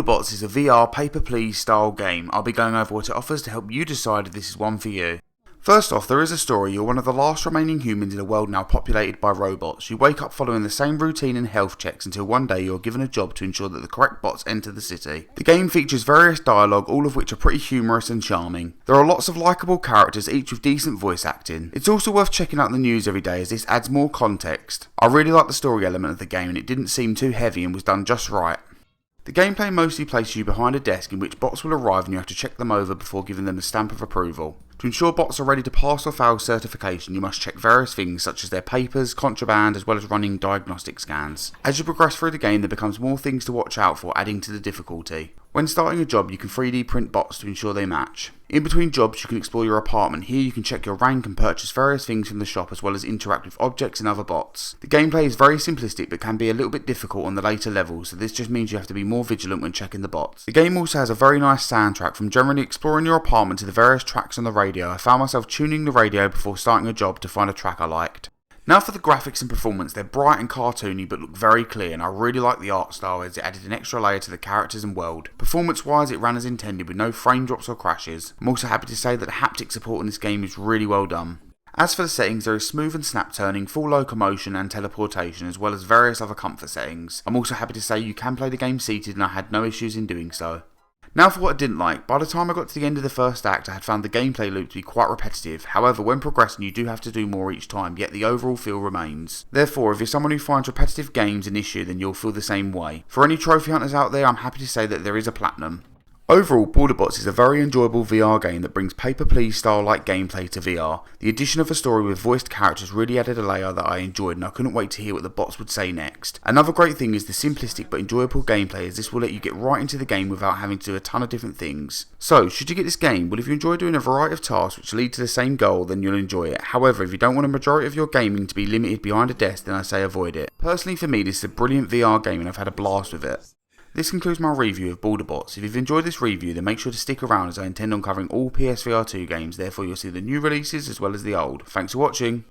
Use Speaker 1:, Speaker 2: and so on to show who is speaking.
Speaker 1: Bots is a VR pay-per-please style game. I'll be going over what it offers to help you decide if this is one for you. First off, there is a story. You're one of the last remaining humans in a world now populated by robots. You wake up following the same routine and health checks until one day you're given a job to ensure that the correct bots enter the city. The game features various dialogue, all of which are pretty humorous and charming. There are lots of likeable characters, each with decent voice acting. It's also worth checking out the news every day as this adds more context. I really like the story element of the game and it didn't seem too heavy and was done just right. The gameplay mostly places you behind a desk in which bots will arrive and you have to check them over before giving them a stamp of approval. To ensure bots are ready to pass or fail certification, you must check various things such as their papers, contraband, as well as running diagnostic scans. As you progress through the game, there becomes more things to watch out for, adding to the difficulty. When starting a job, you can 3D print bots to ensure they match. In between jobs, you can explore your apartment. Here you can check your rank and purchase various things from the shop, as well as interact with objects and other bots. The gameplay is very simplistic but can be a little bit difficult on the later levels, so this just means you have to be more vigilant when checking the bots. The game also has a very nice soundtrack. From generally exploring your apartment to the various tracks on the radio, I found myself tuning the radio before starting a job to find a track I liked. Now for the graphics and performance, they're bright and cartoony but look very clear, and I really like the art style as it added an extra layer to the characters and world. Performance wise, it ran as intended with no frame drops or crashes. I'm also happy to say that the haptic support in this game is really well done. As for the settings, there is smooth and snap turning, full locomotion and teleportation, as well as various other comfort settings. I'm also happy to say you can play the game seated and I had no issues in doing so. Now for what I didn't like. By the time I got to the end of the first act, I had found the gameplay loop to be quite repetitive. However, when progressing you do have to do more each time, yet the overall feel remains. Therefore, if you're someone who finds repetitive games an issue, then you'll feel the same way. For any trophy hunters out there, I'm happy to say that there is a platinum. Overall, Bots is a very enjoyable VR game that brings pay-per-please style like gameplay to VR. The addition of a story with voiced characters really added a layer that I enjoyed and I couldn't wait to hear what the bots would say next. Another great thing is the simplistic but enjoyable gameplay, as this will let you get right into the game without having to do a ton of different things. So, should you get this game? Well, if you enjoy doing a variety of tasks which lead to the same goal, then you'll enjoy it. However, if you don't want a majority of your gaming to be limited behind a desk, then I say avoid it. Personally for me, this is a brilliant VR game and I've had a blast with it. This concludes my review of Bots. If you've enjoyed this review, then make sure to stick around as I intend on covering all PSVR2 games, therefore you'll see the new releases as well as the old. Thanks for watching.